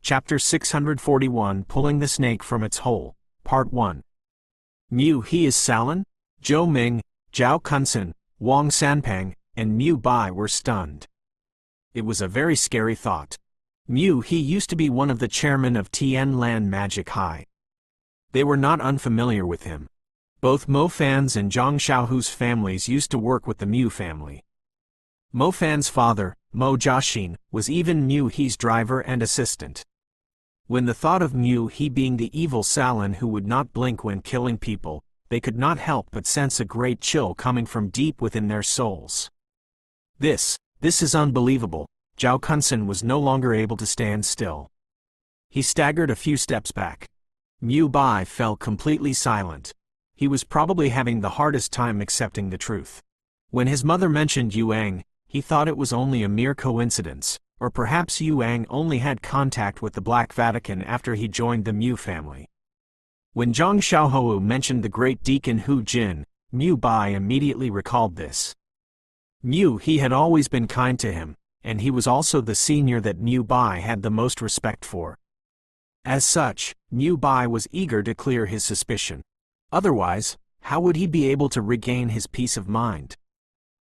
Chapter 641 Pulling the Snake from Its Hole, Part 1. Mu He is Salin? Zhou Ming, Zhao Kunsen, Wang Sanpeng, and Mu Bai were stunned. It was a very scary thought. Mu He used to be one of the chairmen of Tianlan Magic High. They were not unfamiliar with him. Both Mo Fan's and Zhang Xiaohu's families used to work with the Mu family. Mo Fan's father, Mo Jiaxin, was even Mu He's driver and assistant. When the thought of Mu He being the evil Salin who would not blink when killing people, they could not help but sense a great chill coming from deep within their souls. This is unbelievable. Zhao Kunsen was no longer able to stand still. He staggered a few steps back. Mu Bai fell completely silent. He was probably having the hardest time accepting the truth. When his mother mentioned Yuang, he thought it was only a mere coincidence, or perhaps Yuang only had contact with the Black Vatican after he joined the Mu family. When Zhang Xiaohu mentioned the great deacon Hu Jin, Mu Bai immediately recalled this. Mu He had always been kind to him, and he was also the senior that Mu Bai had the most respect for. As such, Mu Bai was eager to clear his suspicion. Otherwise, how would he be able to regain his peace of mind?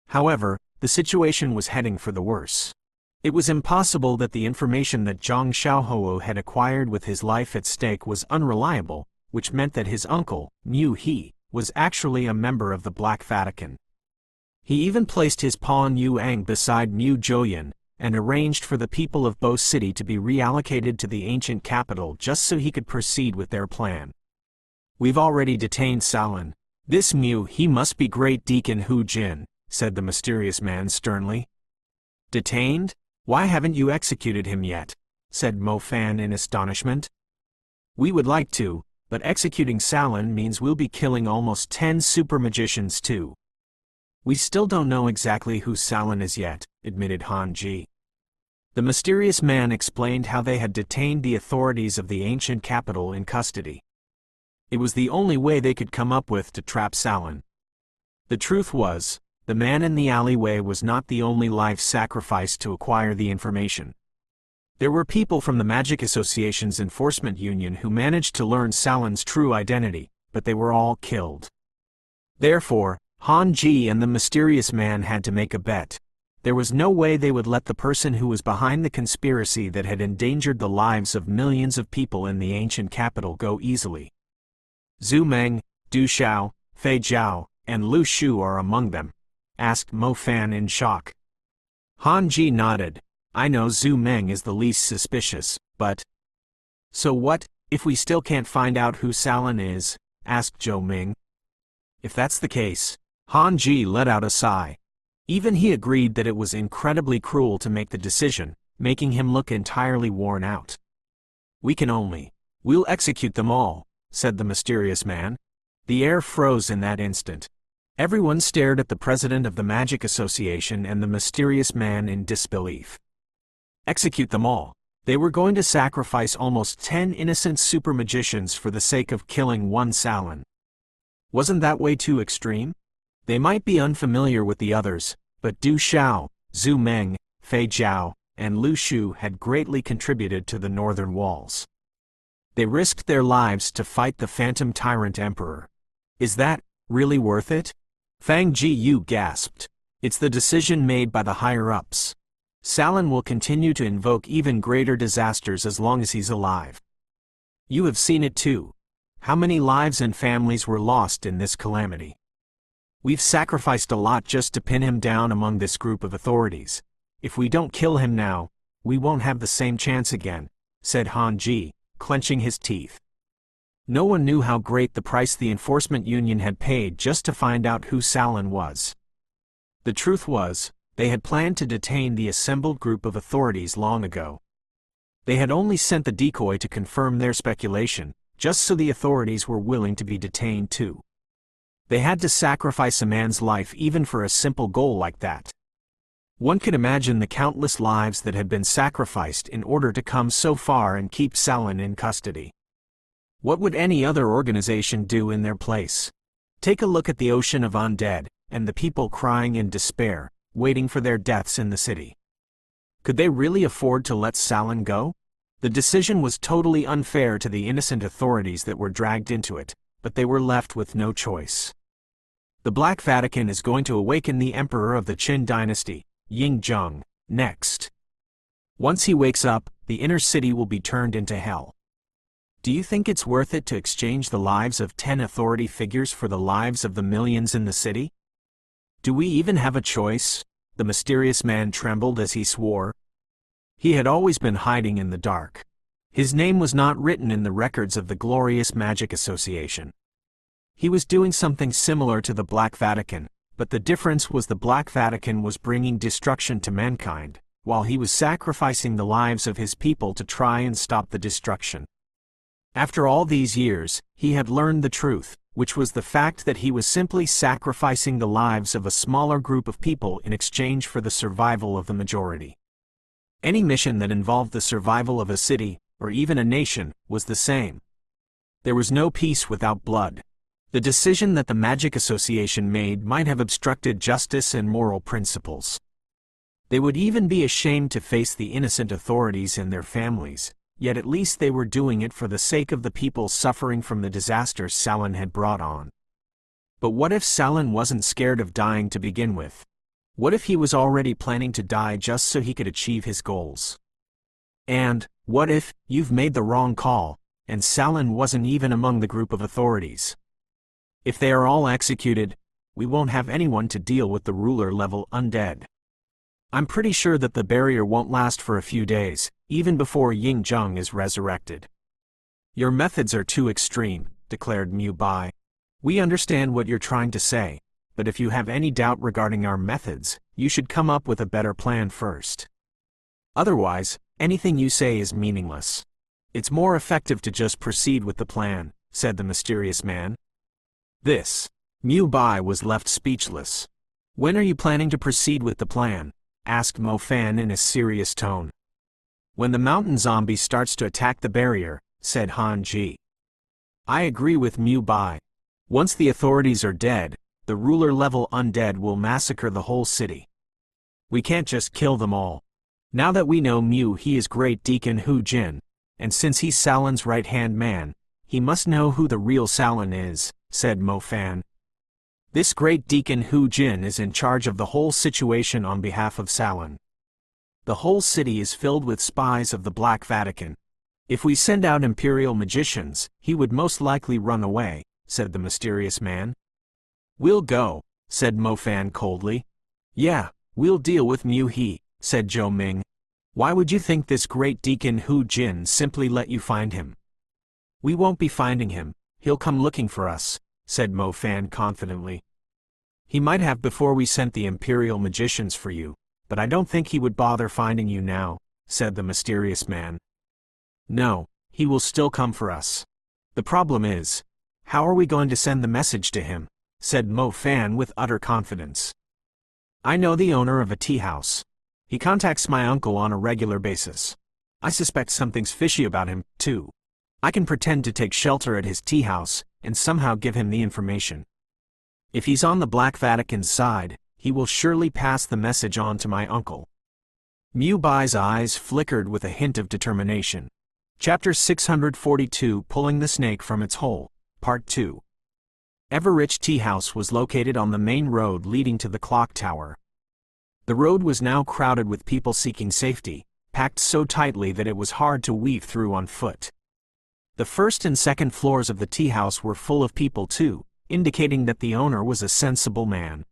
However, the situation was heading for the worse. It was impossible that the information that Zhang Xiaohu had acquired with his life at stake was unreliable, which meant that his uncle, Mu He, was actually a member of the Black Vatican. He even placed his pawn Yuang beside Mu Zhouyan, and arranged for the people of Bo City to be reallocated to the ancient capital just so he could proceed with their plan. "We've already detained Salin. This Mu He must be Great Deacon Hu Jin," said the mysterious man sternly. "Detained? Why haven't you executed him yet?" said Mo Fan in astonishment. "We would like to, but executing Salin means we'll be killing almost 10 super magicians too." "We still don't know exactly who Salin is yet," admitted Han Ji. The mysterious man explained how they had detained the authorities of the ancient capital in custody. It was the only way they could come up with to trap Salin. The truth was, the man in the alleyway was not the only life sacrificed to acquire the information. There were people from the Magic Association's enforcement union who managed to learn Salin's true identity, but they were all killed. Therefore, Han Ji and the mysterious man had to make a bet. There was no way they would let the person who was behind the conspiracy that had endangered the lives of millions of people in the ancient capital go easily. "Zhu Meng, Du Xiao, Fei Zhao, and Lu Shu are among them?" asked Mo Fan in shock. Han Ji nodded. "I know Zhu Meng is the least suspicious, but—" "So what, if we still can't find out who Salin is?" asked Zhou Ming. If that's the case, Han Ji let out a sigh. Even he agreed that it was incredibly cruel to make the decision, making him look entirely worn out. "We'll execute them all," said the mysterious man. The air froze in that instant. Everyone stared at the president of the Magic Association and the mysterious man in disbelief. Execute them all. They were going to sacrifice almost 10 innocent super magicians for the sake of killing one Salin. Wasn't that way too extreme? They might be unfamiliar with the others, but Du Xiao, Zhu Meng, Fei Zhao, and Lu Shu had greatly contributed to the northern walls. They risked their lives to fight the phantom tyrant emperor. Is that really worth it? Fang Jiyu gasped. "It's the decision made by the higher-ups. Salin will continue to invoke even greater disasters as long as he's alive. You have seen it too. How many lives and families were lost in this calamity? We've sacrificed a lot just to pin him down among this group of authorities. If we don't kill him now, we won't have the same chance again," said Han Ji, clenching his teeth. No one knew how great the price the enforcement union had paid just to find out who Salin was. The truth was, they had planned to detain the assembled group of authorities long ago. They had only sent the decoy to confirm their speculation, just so the authorities were willing to be detained too. They had to sacrifice a man's life even for a simple goal like that. One could imagine the countless lives that had been sacrificed in order to come so far and keep Salin in custody. What would any other organization do in their place? Take a look at the ocean of undead, and the people crying in despair, waiting for their deaths in the city. Could they really afford to let Salin go? The decision was totally unfair to the innocent authorities that were dragged into it, but they were left with no choice. The Black Vatican is going to awaken the emperor of the Qin dynasty, Ying next. Once he wakes up, the inner city will be turned into hell. Do you think it's worth it to exchange the lives of 10 authority figures for the lives of the millions in the city? Do we even have a choice? The mysterious man trembled as he swore. He had always been hiding in the dark. His name was not written in the records of the glorious Magic Association. He was doing something similar to the Black Vatican, but the difference was the Black Vatican was bringing destruction to mankind, while he was sacrificing the lives of his people to try and stop the destruction. After all these years, he had learned the truth, which was the fact that he was simply sacrificing the lives of a smaller group of people in exchange for the survival of the majority. Any mission that involved the survival of a city, or even a nation, was the same. There was no peace without blood. The decision that the Magic Association made might have obstructed justice and moral principles. They would even be ashamed to face the innocent authorities and their families, yet at least they were doing it for the sake of the people suffering from the disaster Salin had brought on. But what if Salin wasn't scared of dying to begin with? What if he was already planning to die just so he could achieve his goals? And what if you've made the wrong call, and Salin wasn't even among the group of authorities? If they are all executed, we won't have anyone to deal with the ruler-level undead. I'm pretty sure that the barrier won't last for a few days, even before Ying is resurrected. Your methods are too extreme, declared Mu Bai. We understand what you're trying to say, but if you have any doubt regarding our methods, you should come up with a better plan first. Otherwise, anything you say is meaningless. It's more effective to just proceed with the plan, said the mysterious man. Mu Bai was left speechless. When are you planning to proceed with the plan? Asked Mo Fan in a serious tone. When the mountain zombie starts to attack the barrier, said Han Ji. I agree with Mu Bai. Once the authorities are dead, the ruler-level undead will massacre the whole city. We can't just kill them all. Now that we know Mu he is Great Deacon Hu Jin, and since he's Salin's right-hand man, he must know who the real Salin is, said Mo Fan. This Great Deacon Hu Jin is in charge of the whole situation on behalf of Salin. The whole city is filled with spies of the Black Vatican. If we send out Imperial magicians, he would most likely run away, said the mysterious man. We'll go, said Mo Fan coldly. Yeah, we'll deal with Mu He, said Zhou Ming. Why would you think this Great Deacon Hu Jin simply let you find him? We won't be finding him, he'll come looking for us, said Mo Fan confidently. He might have before we sent the Imperial magicians for you, but I don't think he would bother finding you now, said the mysterious man. No, he will still come for us. The problem is, how are we going to send the message to him? Said Mo Fan with utter confidence. I know the owner of a tea house. He contacts my uncle on a regular basis. I suspect something's fishy about him, too. I can pretend to take shelter at his tea house, and somehow give him the information. If he's on the Black Vatican's side, he will surely pass the message on to my uncle. Mu Bai's eyes flickered with a hint of determination. Chapter 642 Pulling the Snake from Its Hole, Part 2. Everich Tea House was located on the main road leading to the clock tower. The road was now crowded with people seeking safety, packed so tightly that it was hard to weave through on foot. The first and second floors of the tea house were full of people too, indicating that the owner was a sensible man.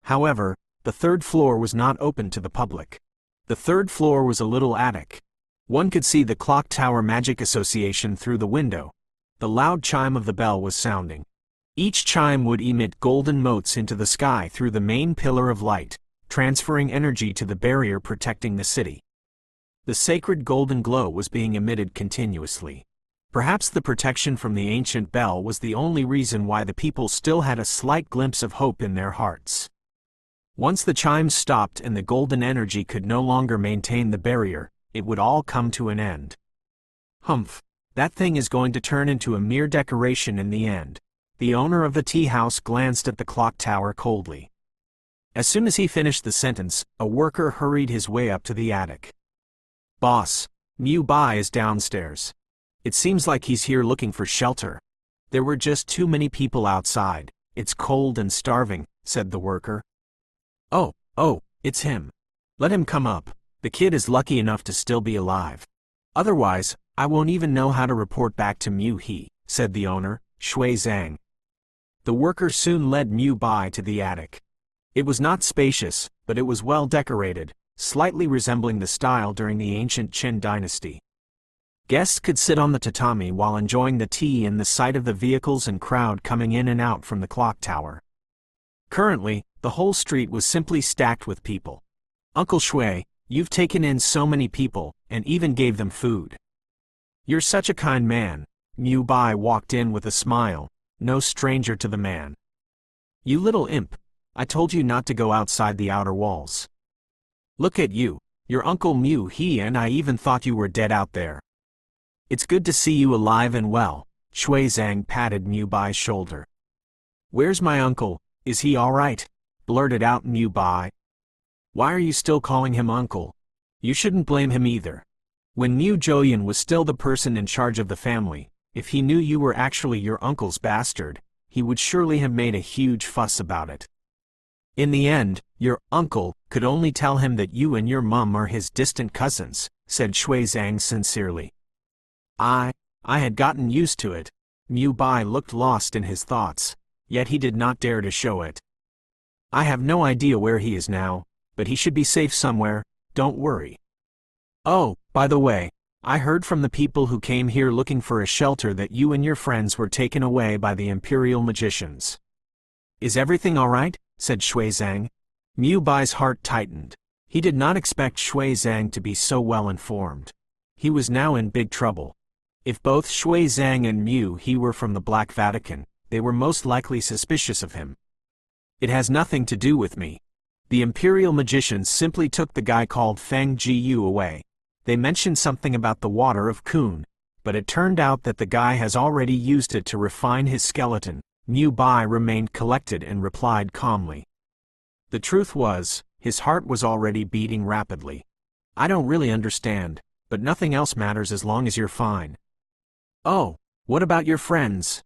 However, the third floor was not open to the public. The third floor was a little attic. One could see the Clock Tower Magic Association through the window. The loud chime of the bell was sounding. Each chime would emit golden motes into the sky through the main pillar of light, transferring energy to the barrier protecting the city. The sacred golden glow was being emitted continuously. Perhaps the protection from the ancient bell was the only reason why the people still had a slight glimpse of hope in their hearts. Once the chimes stopped and the golden energy could no longer maintain the barrier, it would all come to an end. Humph, that thing is going to turn into a mere decoration in the end. The owner of the tea house glanced at the clock tower coldly. As soon as he finished the sentence, a worker hurried his way up to the attic. Boss, Mu Bai is downstairs. It seems like he's here looking for shelter. There were just too many people outside. It's cold and starving, said the worker. Oh, it's him. Let him come up. The kid is lucky enough to still be alive. Otherwise, I won't even know how to report back to Mu He, said the owner, Shui Zhang. The worker soon led Mu Bai to the attic. It was not spacious, but it was well decorated, slightly resembling the style during the ancient Qin dynasty. Guests could sit on the tatami while enjoying the tea in the sight of the vehicles and crowd coming in and out from the clock tower. Currently, the whole street was simply stacked with people. Uncle Shui, you've taken in so many people, and even gave them food. You're such a kind man. Mu Bai walked in with a smile, no stranger to the man. You little imp, I told you not to go outside the outer walls. Look at you, your Uncle Mu He, and I even thought you were dead out there. It's good to see you alive and well. Shui Zhang patted Mu Bai's shoulder. Where's my uncle? Is he all right? Blurted out Mu Bai. Why are you still calling him uncle? You shouldn't blame him either. When Mu Zhouyan was still the person in charge of the family, if he knew you were actually your uncle's bastard, he would surely have made a huge fuss about it. In the end, your uncle could only tell him that you and your mum are his distant cousins, said Shui Zhang sincerely. I had gotten used to it. Mu Bai looked lost in his thoughts, yet he did not dare to show it. I have no idea where he is now, but he should be safe somewhere, don't worry. Oh, by the way, I heard from the people who came here looking for a shelter that you and your friends were taken away by the Imperial magicians. Is everything all right? Said Shui Zhang. Mu Bai's heart tightened. He did not expect Shui Zhang to be so well informed. He was now in big trouble. If both Shui Zhang and Mu He were from the Black Vatican, they were most likely suspicious of him. It has nothing to do with me. The Imperial magicians simply took the guy called Feng Jiyu away. They mentioned something about the water of Kun, but it turned out that the guy has already used it to refine his skeleton. Mu Bai remained collected and replied calmly. The truth was, his heart was already beating rapidly. I don't really understand, but nothing else matters as long as you're fine. Oh, what about your friends?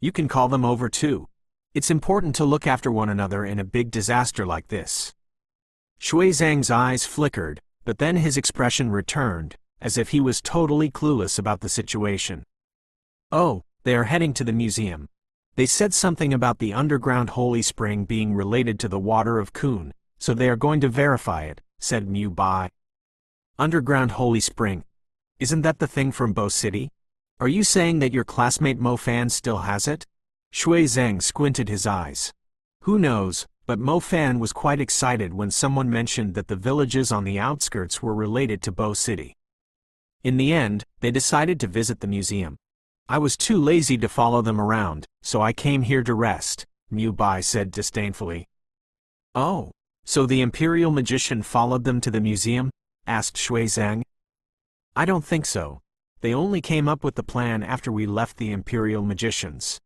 You can call them over too. It's important to look after one another in a big disaster like this. Shui Zhang's eyes flickered, but then his expression returned, as if he was totally clueless about the situation. Oh, they are heading to the museum. They said something about the underground holy spring being related to the water of Kun, so they are going to verify it, said Mu Bai. Underground holy spring? Isn't that the thing from Bo City? Are you saying that your classmate Mo Fan still has it? Shui Zhang squinted his eyes. Who knows, but Mo Fan was quite excited when someone mentioned that the villages on the outskirts were related to Bo City. In the end, they decided to visit the museum. I was too lazy to follow them around, so I came here to rest, Mu Bai said disdainfully. Oh, so the Imperial magician followed them to the museum? Asked Shui Zhang. I don't think so. They only came up with the plan after we left the Imperial magicians.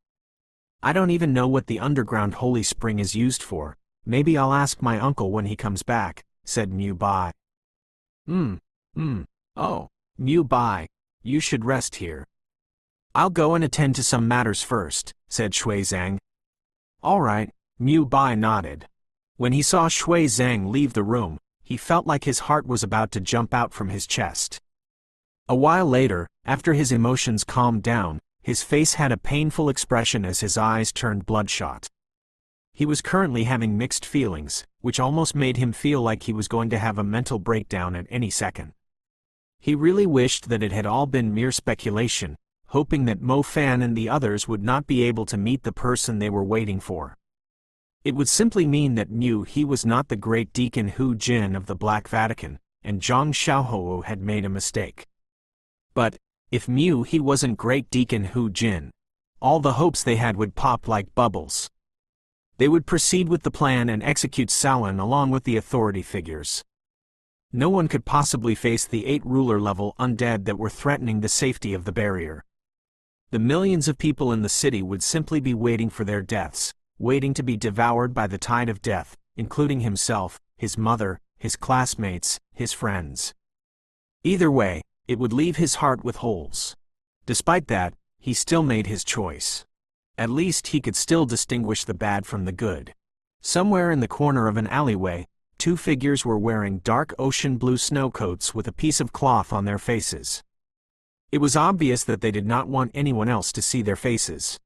I don't even know what the underground holy spring is used for. Maybe I'll ask my uncle when he comes back, said Mu Bai. Oh, Mu Bai, you should rest here. I'll go and attend to some matters first, said Shui Zhang. All right, Mu Bai nodded. When he saw Shui Zhang leave the room, he felt like his heart was about to jump out from his chest. A while later, after his emotions calmed down, his face had a painful expression as his eyes turned bloodshot. He was currently having mixed feelings, which almost made him feel like he was going to have a mental breakdown at any second. He really wished that it had all been mere speculation, hoping that Mo Fan and the others would not be able to meet the person they were waiting for. It would simply mean that Mu He was not the great Deacon Hu Jin of the Black Vatican, and Zhang Xiaohou had made a mistake. But, if Mu He wasn't Great Deacon Hu Jin, all the hopes they had would pop like bubbles. They would proceed with the plan and execute Salin along with the authority figures. No one could possibly face the 8 ruler-level undead that were threatening the safety of the barrier. The millions of people in the city would simply be waiting for their deaths, waiting to be devoured by the tide of death, including himself, his mother, his classmates, his friends. Either way, It would leave his heart with holes. Despite that, he still made his choice. At least he could still distinguish the bad from the good. Somewhere in the corner of an alleyway, two figures were wearing dark ocean blue snowcoats with a piece of cloth on their faces. It was obvious that they did not want anyone else to see their faces.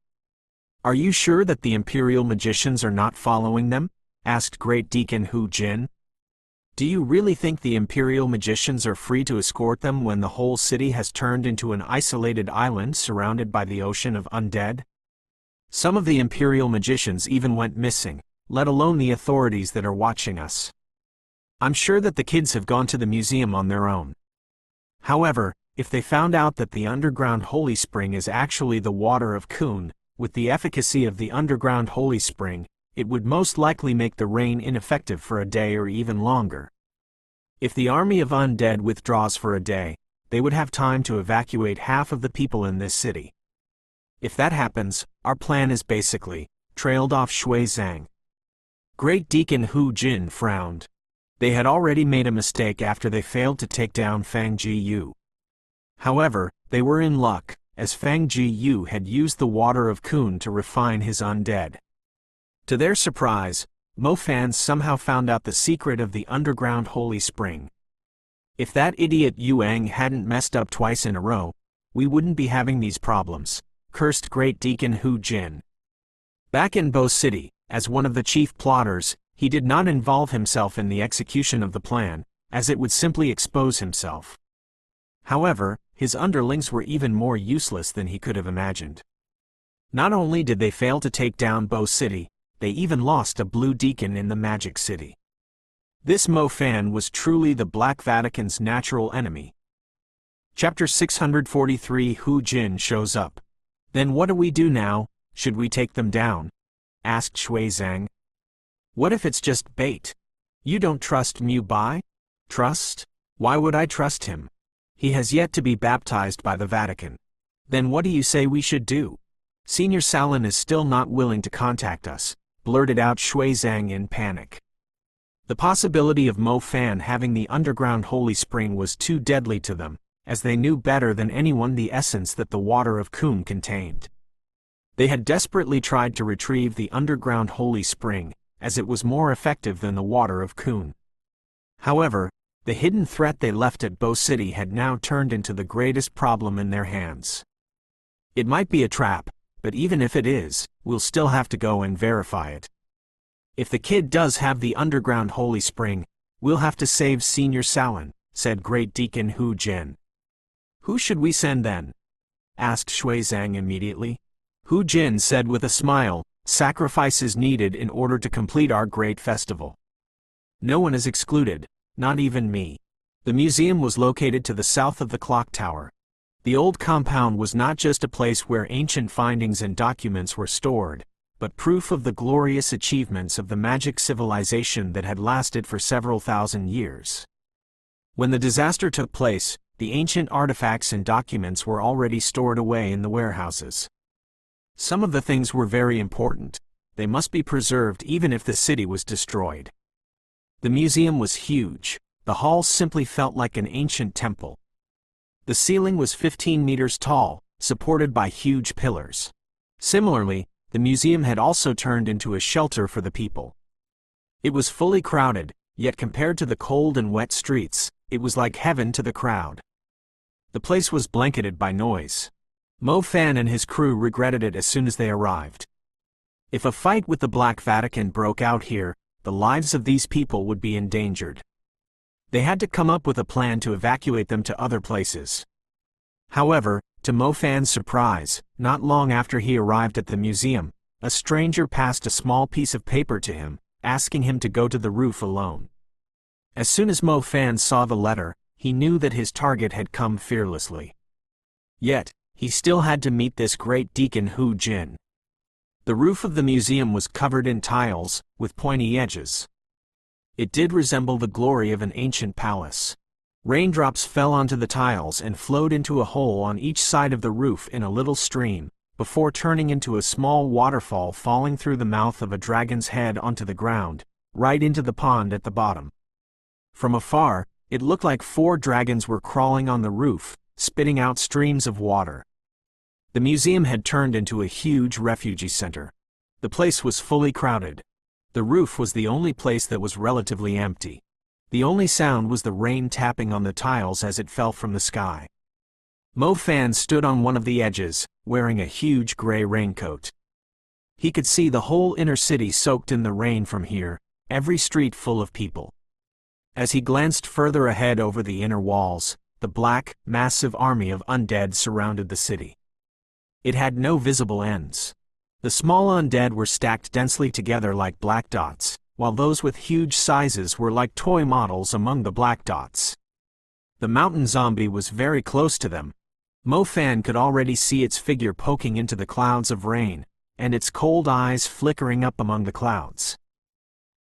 "Are you sure that the Imperial magicians are not following them?" asked Great Deacon Hu Jin. "Do you really think the Imperial magicians are free to escort them when the whole city has turned into an isolated island surrounded by the ocean of undead? Some of the Imperial magicians even went missing, let alone the authorities that are watching us. I'm sure that the kids have gone to the museum on their own. However, if they found out that the underground holy spring is actually the water of Kun, with the efficacy of the underground holy spring, it would most likely make the rain ineffective for a day or even longer. If the army of undead withdraws for a day, they would have time to evacuate half of the people in this city. If that happens, our plan is basically," trailed off Shui Zhang. Great Deacon Hu Jin frowned. They had already made a mistake after they failed to take down Fang Jiyu. However, they were in luck, as Fang Jiyu had used the water of Kun to refine his undead. To their surprise, Mo Fan somehow found out the secret of the underground holy spring. "If that idiot Yuang hadn't messed up twice in a row, we wouldn't be having these problems," cursed Great Deacon Hu Jin. Back in Bo City, as one of the chief plotters, he did not involve himself in the execution of the plan, as it would simply expose himself. However, his underlings were even more useless than he could have imagined. Not only did they fail to take down Bo City, they even lost a blue deacon in the Magic City. This Mo Fan was truly the Black Vatican's natural enemy. Chapter 643 Hu Jin shows up. "Then what do we do now? Should we take them down?" asked Shui Zhang. "What if it's just bait? You don't trust Mu Bai?" "Trust? Why would I trust him? He has yet to be baptized by the Vatican. Then what do you say we should do? Senior Salin is still not willing to contact us," blurted out Shui Zhang in panic. The possibility of Mo Fan having the underground holy spring was too deadly to them, as they knew better than anyone the essence that the water of Kun contained. They had desperately tried to retrieve the underground holy spring, as it was more effective than the water of Kun. However, the hidden threat they left at Bo City had now turned into the greatest problem in their hands. "It might be a trap, but even if it is, we'll still have to go and verify it. If the kid does have the underground holy spring, we'll have to save Senior Salin," said Great Deacon Hu Jin. "Who should we send then?" asked Shui Zhang immediately. Hu Jin said with a smile, "Sacrifices needed in order to complete our great festival. No one is excluded, not even me." The museum was located to the south of the clock tower. The old compound was not just a place where ancient findings and documents were stored, but proof of the glorious achievements of the magic civilization that had lasted for several thousand years. When the disaster took place, the ancient artifacts and documents were already stored away in the warehouses. Some of the things were very important. They must be preserved even if the city was destroyed. The museum was huge. The hall simply felt like an ancient temple. The ceiling was 15 meters tall, supported by huge pillars. Similarly, the museum had also turned into a shelter for the people. It was fully crowded, yet compared to the cold and wet streets, it was like heaven to the crowd. The place was blanketed by noise. Mo Fan and his crew regretted it as soon as they arrived. If a fight with the Black Vatican broke out here, the lives of these people would be endangered. They had to come up with a plan to evacuate them to other places. However, to Mo Fan's surprise, not long after he arrived at the museum, a stranger passed a small piece of paper to him, asking him to go to the roof alone. As soon as Mo Fan saw the letter, he knew that his target had come fearlessly. Yet, he still had to meet this Great Deacon Hu Jin. The roof of the museum was covered in tiles, with pointy edges. It did resemble the glory of an ancient palace. Raindrops fell onto the tiles and flowed into a hole on each side of the roof in a little stream, before turning into a small waterfall falling through the mouth of a dragon's head onto the ground, right into the pond at the bottom. From afar, it looked like 4 dragons were crawling on the roof, spitting out streams of water. The museum had turned into a huge refugee center. The place was fully crowded. The roof was the only place that was relatively empty. The only sound was the rain tapping on the tiles as it fell from the sky. Mo Fan stood on one of the edges, wearing a huge gray raincoat. He could see the whole inner city soaked in the rain from here, every street full of people. As he glanced further ahead over the inner walls, the black, massive army of undead surrounded the city. It had no visible ends. The small undead were stacked densely together like black dots, while those with huge sizes were like toy models among the black dots. The mountain zombie was very close to them. Mo Fan could already see its figure poking into the clouds of rain, and its cold eyes flickering up among the clouds.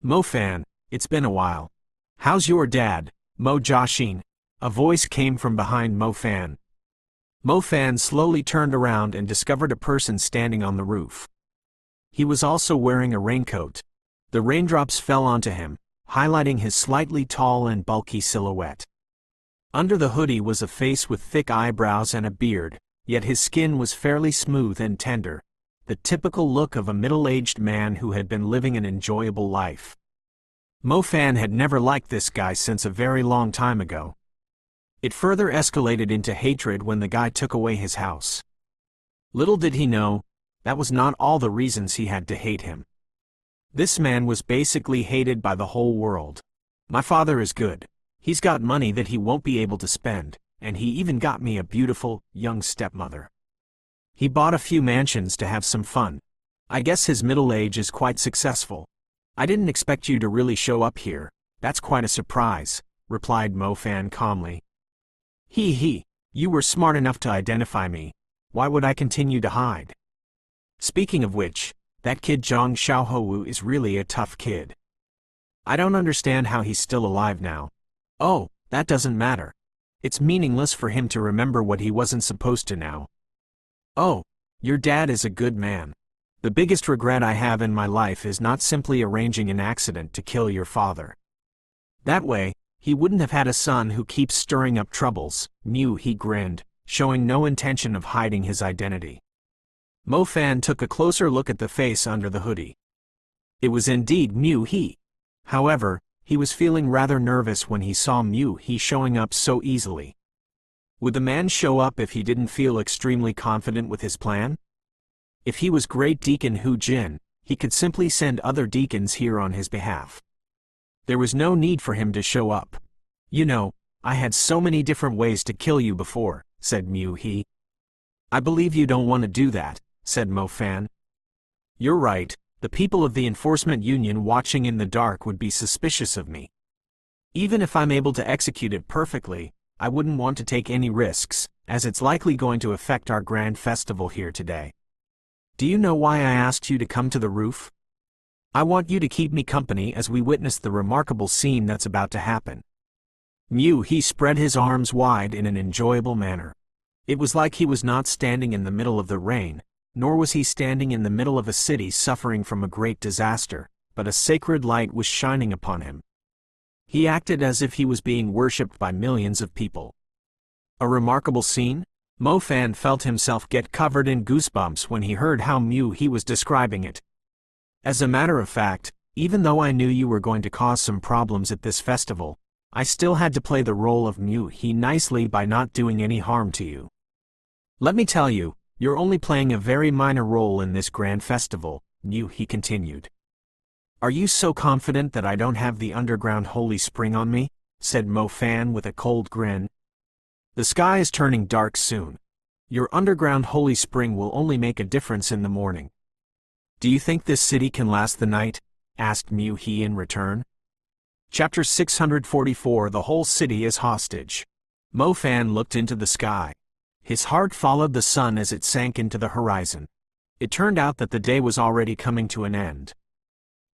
Mo Fan, it's been a while. How's your dad, Mo Joshin? A voice came from behind Mo Fan. Mo Fan slowly turned around and discovered a person standing on the roof. He was also wearing a raincoat. The raindrops fell onto him, highlighting his slightly tall and bulky silhouette. Under the hoodie was a face with thick eyebrows and a beard, yet his skin was fairly smooth and tender, the typical look of a middle-aged man who had been living an enjoyable life. Mo Fan had never liked this guy since a very long time ago. It further escalated into hatred when the guy took away his house. Little did he know, that was not all the reasons he had to hate him. This man was basically hated by the whole world. My father is good. He's got money that he won't be able to spend, and he even got me a beautiful, young stepmother. He bought a few mansions to have some fun. I guess his middle age is quite successful. I didn't expect you to really show up here. That's quite a surprise, replied Mo Fan calmly. He, you were smart enough to identify me. Why would I continue to hide? Speaking of which, that kid Zhang Xiaohou is really a tough kid. I don't understand how he's still alive now. Oh, that doesn't matter. It's meaningless for him to remember what he wasn't supposed to now. Oh, your dad is a good man. The biggest regret I have in my life is not simply arranging an accident to kill your father. That way, he wouldn't have had a son who keeps stirring up troubles. He grinned, showing no intention of hiding his identity. Mo Fan took a closer look at the face under the hoodie. It was indeed He. However, he was feeling rather nervous when he saw He showing up so easily. Would the man show up if he didn't feel extremely confident with his plan? If he was Great Deacon Hu Jin, he could simply send other deacons here on his behalf. There was no need for him to show up. You know, I had so many different ways to kill you before, said He. I believe you don't want to do that, said Mo Fan. You're right, the people of the Enforcement Union watching in the dark would be suspicious of me. Even if I'm able to execute it perfectly, I wouldn't want to take any risks, as it's likely going to affect our grand festival here today. Do you know why I asked you to come to the roof? I want you to keep me company as we witness the remarkable scene that's about to happen. He spread his arms wide in an enjoyable manner. It was like he was not standing in the middle of the rain, nor was he standing in the middle of a city suffering from a great disaster, but a sacred light was shining upon him. He acted as if he was being worshipped by millions of people. A remarkable scene? Mo Fan felt himself get covered in goosebumps when he heard how He was describing it. As a matter of fact, even though I knew you were going to cause some problems at this festival, I still had to play the role of He nicely by not doing any harm to you. Let me tell you, you're only playing a very minor role in this grand festival, he continued. Are you so confident that I don't have the underground holy spring on me? Said Mo Fan with a cold grin. The sky is turning dark soon. Your underground holy spring will only make a difference in the morning. Do you think this city can last the night? Asked He in return. Chapter 644 The whole city is hostage. Mo Fan looked into the sky. His heart followed the sun as it sank into the horizon. It turned out that the day was already coming to an end.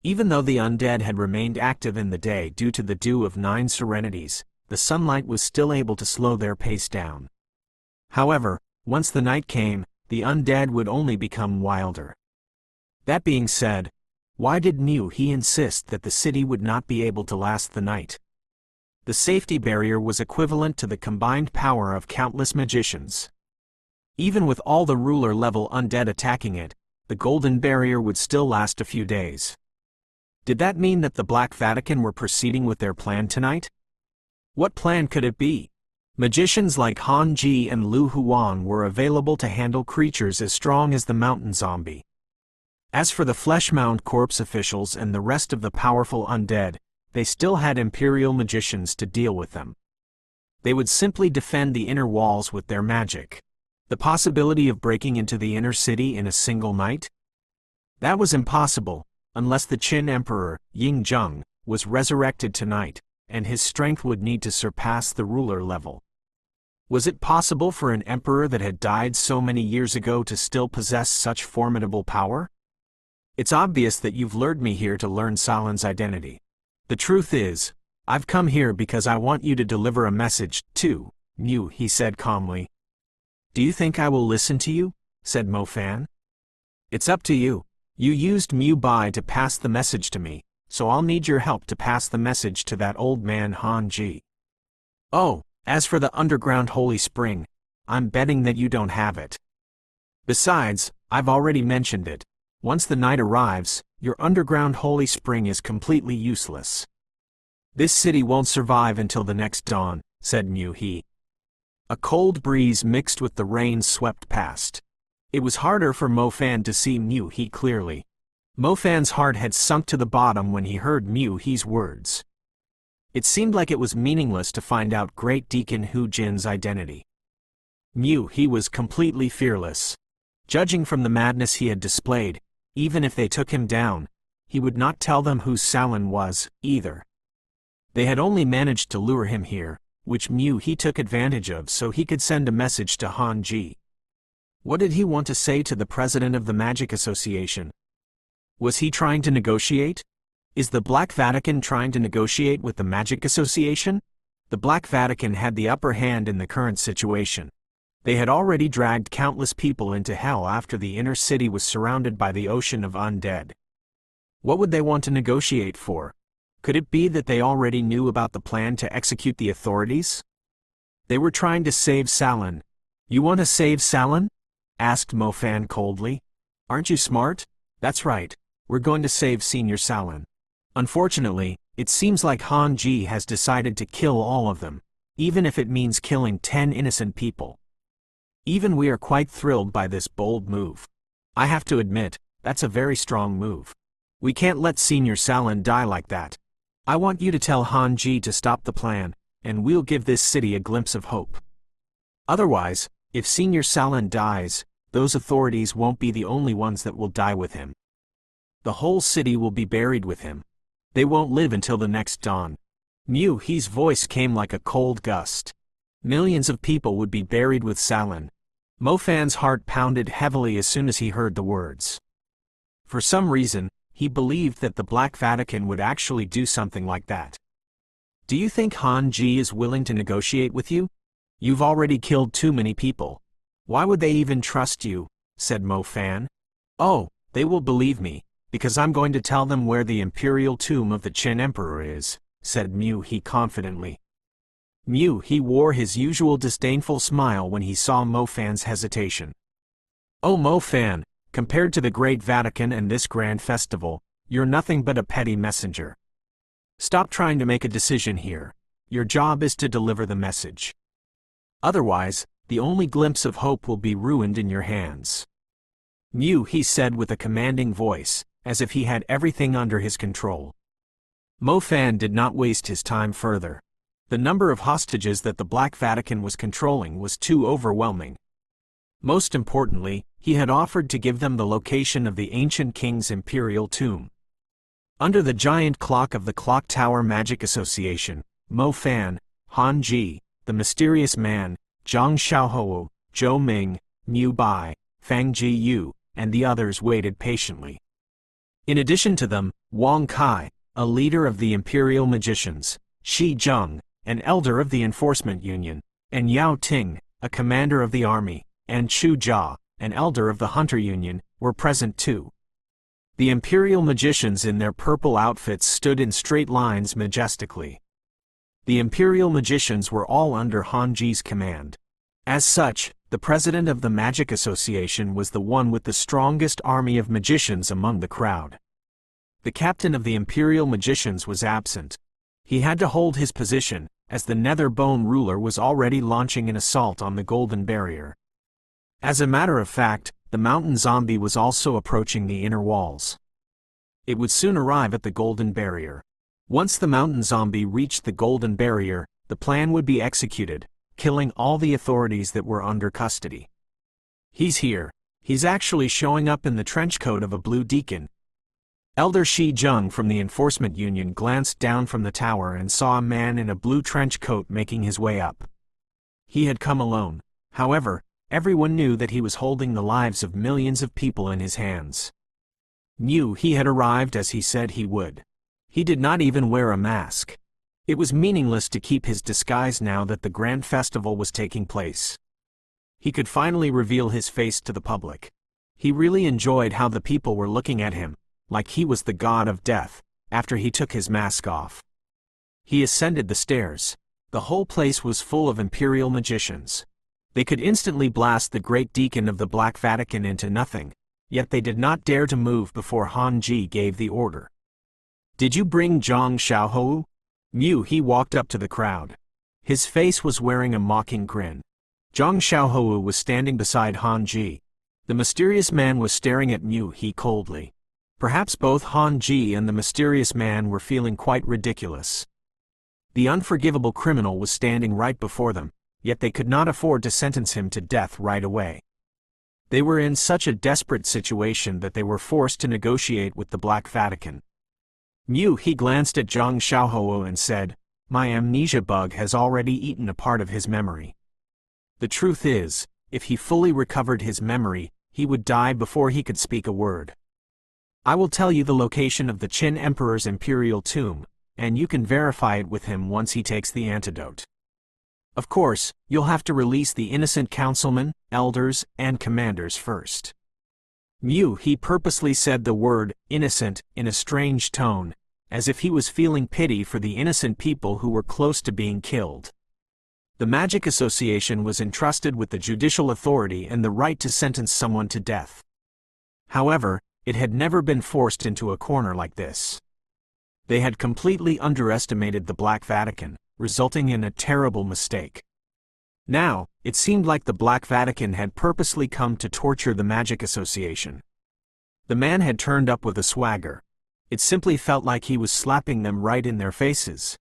Even though the undead had remained active in the day due to the dew of 9 serenities, the sunlight was still able to slow their pace down. However, once the night came, the undead would only become wilder. That being said, why did He insist that the city would not be able to last the night? The safety barrier was equivalent to the combined power of countless magicians. Even with all the ruler-level undead attacking it, the golden barrier would still last a few days. Did that mean that the Black Vatican were proceeding with their plan tonight? What plan could it be? Magicians like Han Ji and Lu Huan were available to handle creatures as strong as the mountain zombie. As for the flesh-mound corpse officials and the rest of the powerful undead, they still had imperial magicians to deal with them. They would simply defend the inner walls with their magic. The possibility of breaking into the inner city in a single night? That was impossible, unless the Qin Emperor, Ying Zheng, was resurrected tonight, and his strength would need to surpass the ruler level. Was it possible for an emperor that had died so many years ago to still possess such formidable power? It's obvious that you've lured me here to learn Salan's identity. The truth is, I've come here because I want you to deliver a message, to Mu, he said calmly. Do you think I will listen to you? Said Mo Fan. It's up to you. You used Mu Bai to pass the message to me, so I'll need your help to pass the message to that old man Han Ji. Oh, as for the underground holy spring, I'm betting that you don't have it. Besides, I've already mentioned it. Once the night arrives, your underground holy spring is completely useless. This city won't survive until the next dawn, said Mu He. A cold breeze mixed with the rain swept past. It was harder for Mo Fan to see Mu He clearly. Mo Fan's heart had sunk to the bottom when he heard Mu He's words. It seemed like it was meaningless to find out Great Deacon Hu Jin's identity. Mu He was completely fearless. Judging from the madness he had displayed, even if they took him down, he would not tell them who Salan was, either. They had only managed to lure him here, which Mu He took advantage of so he could send a message to Han Ji. What did he want to say to the president of the Magic Association? Was he trying to negotiate? Is the Black Vatican trying to negotiate with the Magic Association? The Black Vatican had the upper hand in the current situation. They had already dragged countless people into hell after the inner city was surrounded by the ocean of undead. What would they want to negotiate for? Could it be that they already knew about the plan to execute the authorities? They were trying to save Salan. You want to save Salan? Asked Mo Fan coldly. Aren't you smart? That's right, we're going to save Senior Salan. Unfortunately, it seems like Han Ji has decided to kill all of them, even if it means killing 10 innocent people. Even we are quite thrilled by this bold move. I have to admit, that's a very strong move. We can't let Senior Salan die like that. I want you to tell Han Ji to stop the plan, and we'll give this city a glimpse of hope. Otherwise, if Senior Salan dies, those authorities won't be the only ones that will die with him. The whole city will be buried with him. They won't live until the next dawn. Mu He's voice came like a cold gust. Millions of people would be buried with Salan. Mo Fan's heart pounded heavily as soon as he heard the words. For some reason, he believed that the Black Vatican would actually do something like that. Do you think Han Ji is willing to negotiate with you? You've already killed too many people. Why would they even trust you? Said Mo Fan. Oh, they will believe me, because I'm going to tell them where the imperial tomb of the Qin Emperor is, said Mu He confidently. Mu He wore his usual disdainful smile when he saw Mo Fan's hesitation. Oh Mo Fan, compared to the Great Vatican and this grand festival, you're nothing but a petty messenger. Stop trying to make a decision here. Your job is to deliver the message. Otherwise, the only glimpse of hope will be ruined in your hands. Mu He said with a commanding voice, as if he had everything under his control. Mo Fan did not waste his time further. The number of hostages that the Black Vatican was controlling was too overwhelming. Most importantly, he had offered to give them the location of the ancient king's imperial tomb. Under the giant clock of the Clock Tower Magic Association, Mo Fan, Han Ji, the mysterious man, Zhang Xiaohou, Zhou Ming, Mu Bai, Fang Ji Yu, and the others waited patiently. In addition to them, Wang Kai, a leader of the imperial magicians, Shi Zheng, an elder of the enforcement union, and Yao Ting, a commander of the army, and Chu Jia, an elder of the hunter union, were present too. The imperial magicians in their purple outfits stood in straight lines majestically. The imperial magicians were all under Han Ji's command. As such, the president of the Magic Association was the one with the strongest army of magicians among the crowd. The captain of the imperial magicians was absent. He had to hold his position, as the Nether Bone ruler was already launching an assault on the Golden Barrier. As a matter of fact, the mountain zombie was also approaching the inner walls. It would soon arrive at the Golden Barrier. Once the mountain zombie reached the Golden Barrier, the plan would be executed, killing all the authorities that were under custody. He's here. He's actually showing up in the trench coat of a blue deacon. Elder Shi Jung from the Enforcement Union glanced down from the tower and saw a man in a blue trench coat making his way up. He had come alone. However, everyone knew that he was holding the lives of millions of people in his hands. Knew he had arrived as he said he would. He did not even wear a mask. It was meaningless to keep his disguise now that the grand festival was taking place. He could finally reveal his face to the public. He really enjoyed how the people were looking at him, like he was the god of death, after he took his mask off. He ascended the stairs. The whole place was full of imperial magicians. They could instantly blast the great deacon of the Black Vatican into nothing, yet they did not dare to move before Han Ji gave the order. "Did you bring Zhang Xiaohou?" He walked up to the crowd. His face was wearing a mocking grin. Zhang Xiaohou was standing beside Han Ji. The mysterious man was staring at He coldly. Perhaps both Han Ji and the mysterious man were feeling quite ridiculous. The unforgivable criminal was standing right before them, yet they could not afford to sentence him to death right away. They were in such a desperate situation that they were forced to negotiate with the Black Vatican. He glanced at Zhang Xiaohou and said, "My amnesia bug has already eaten a part of his memory. The truth is, if he fully recovered his memory, he would die before he could speak a word. I will tell you the location of the Qin Emperor's imperial tomb, and you can verify it with him once he takes the antidote. Of course, you'll have to release the innocent councilmen, elders, and commanders first." He purposely said the word innocent in a strange tone, as if he was feeling pity for the innocent people who were close to being killed. The Magic Association was entrusted with the judicial authority and the right to sentence someone to death. However, it had never been forced into a corner like this. They had completely underestimated the Black Vatican, resulting in a terrible mistake. Now, it seemed like the Black Vatican had purposely come to torture the Magic Association. The man had turned up with a swagger. It simply felt like he was slapping them right in their faces.